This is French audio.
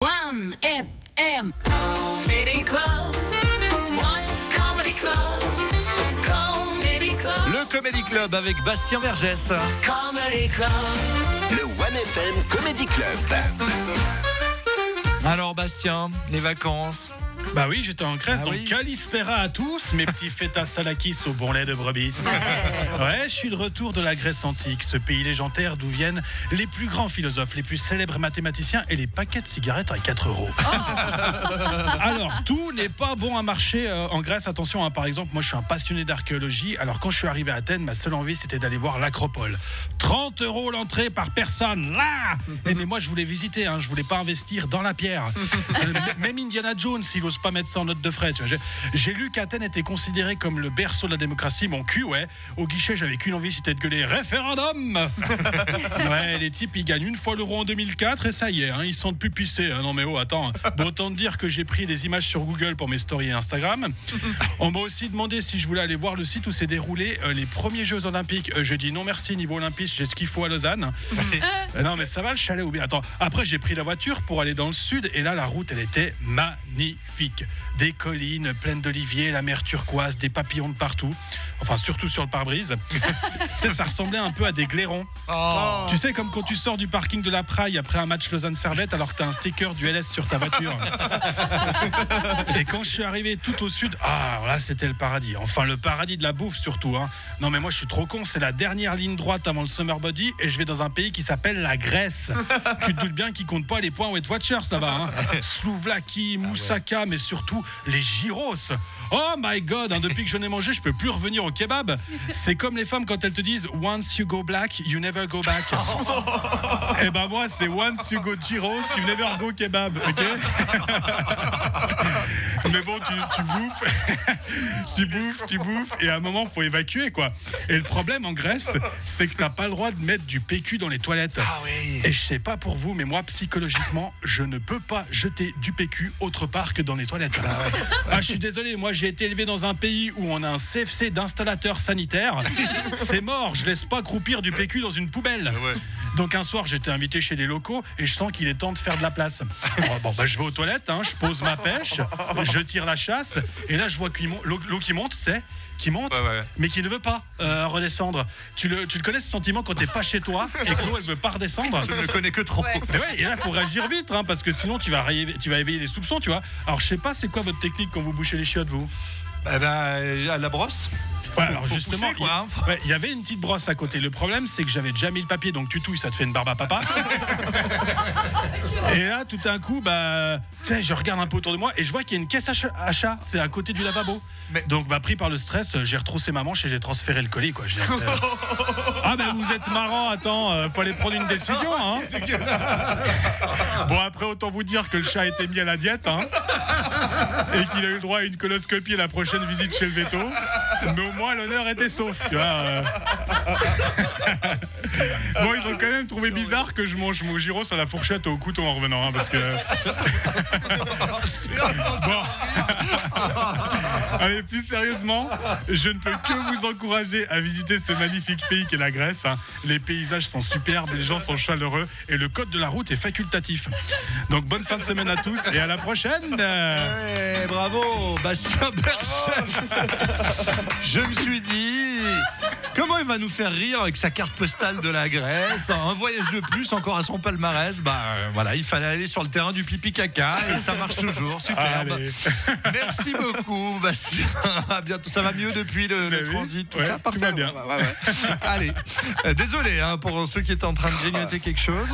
1FM Comedy Club. Comedy Club. Comedy Club. Le Comedy Club avec Bastien Vergès. Comedy Club. Le 1FM Comedy Club. Alors Bastien, les vacances. Bah oui, j'étais en Grèce, donc oui. Kalispera à tous, mes petits feta salakis au bon lait de brebis. Ouais, je suis de retour de la Grèce antique, ce pays légendaire d'où viennent les plus grands philosophes, les plus célèbres mathématiciens et les paquets de cigarettes à 4 €. Alors, tout n'est pas bon à marcher en Grèce, attention, hein, par exemple, moi je suis un passionné d'archéologie, alors quand je suis arrivé à Athènes, ma seule envie c'était d'aller voir l'Acropole. 30 € l'entrée par personne, là. Mais moi je voulais visiter, hein, je voulais pas investir dans la pierre. Même Indiana Jones, il n'ose pas mettre ça en note de frais. Tu vois. J'ai lu qu'Athènes était considéré comme le berceau de la démocratie. Mon cul, ouais. Au guichet, j'avais qu'une envie, c'était de gueuler référendum. Ouais, les types, ils gagnent une fois l'euro en 2004 et ça y est, hein, ils sentent plus pisser. Non mais oh, attends. Bon, autant te dire que j'ai pris des images sur Google pour mes stories et Instagram. On m'a aussi demandé si je voulais aller voir le site où s'est déroulé les premiers Jeux Olympiques. J'ai dit non merci, niveau olympique, j'ai ce qu'il faut à Lausanne. Non mais ça va le chalet ou bien. Attends, après j'ai pris la voiture pour aller dans le sud et là la route elle était magnifique. Des collines pleines d'oliviers, la mer turquoise, des papillons de partout. Enfin, surtout sur le pare-brise. Tu sais, ça ressemblait un peu à des glairons. Oh. Tu sais, comme quand tu sors du parking de la Praille après un match Lausanne-Servette alors que t'as un sticker du LS sur ta voiture. Et quand je suis arrivé tout au sud, là, c'était le paradis. Enfin, le paradis de la bouffe surtout. Hein. Non, mais moi, je suis trop con. C'est la dernière ligne droite avant le Summer Body et je vais dans un pays qui s'appelle la Grèce. Tu te doutes bien qu'ils comptent pas les points Weight Watchers, ça va. Hein. Slouvlaki, Moussaka, mais surtout les gyros. Oh my god, hein, depuis que je n'ai mangé, je peux plus revenir au kebab. C'est comme les femmes quand elles te disent once you go black, you never go back. Et ben moi, c'est once you go gyros, you never go kebab. Ok. Mais bon, tu bouffes, et à un moment, faut évacuer, quoi. Et le problème en Grèce, c'est que t'as pas le droit de mettre du PQ dans les toilettes. Ah oui. Et je sais pas pour vous, mais moi, psychologiquement, je ne peux pas jeter du PQ autre part que dans les toilettes. Je suis désolé, moi, j'ai été élevé dans un pays où on a un CFC d'installateur sanitaire. C'est mort, je laisse pas croupir du PQ dans une poubelle. Donc un soir, j'étais invité chez des locaux et je sens qu'il est temps de faire de la place. Je vais aux toilettes, hein, je pose ma pêche, je tire la chasse et là je vois que l'eau qui monte, mais qui ne veut pas redescendre. Tu le connais ce sentiment quand t'es pas chez toi et que l'eau elle veut pas redescendre? Je ne le connais que trop. Mais ouais, et là faut réagir vite, hein, parce que sinon tu vas éveiller les soupçons, tu vois. Alors je sais pas, c'est quoi votre technique quand vous bouchez les chiottes, vous? À la brosse. Ouais, alors justement, pousser, quoi, il y avait une petite brosse à côté. Le problème, c'est que j'avais déjà mis le papier, donc tu touilles, ça te fait une barbe à papa. Et là, tout d'un coup, tu sais, je regarde un peu autour de moi et je vois qu'il y a une caisse à chat, c'est à côté du lavabo. Donc, pris par le stress, j'ai retroussé ma manche et j'ai transféré le colis, quoi. Vous êtes marrant, attends, fallait prendre une décision, hein. Bon, après, autant vous dire que le chat a été mis à la diète, hein, et qu'il a eu le droit à une coloscopie à la prochaine visite chez le veto. Mais au moins l'honneur était sauf, tu vois. Bon, ils ont quand même trouvé bizarre que je mange mon gyros à la fourchette ou au couteau en revenant, hein, parce que. Bon. Allez, plus sérieusement, je ne peux que vous encourager à visiter ce magnifique pays qu'est la Grèce. Hein. Les paysages sont superbes, les gens sont chaleureux et le code de la route est facultatif. Donc bonne fin de semaine à tous et à la prochaine. Ouais, bravo, Bastien Vergès. Je me suis dit, comment il va nous faire rire avec sa carte postale de la Grèce, un voyage de plus encore à son palmarès. Voilà, il fallait aller sur le terrain du pipi caca et ça marche toujours, superbe. Allez. Merci beaucoup, Bastien. À bientôt. Ça va mieux depuis le transit, tout ça. Tout va bien. Ouais. Allez, désolé pour ceux qui étaient en train de grignoter quelque chose.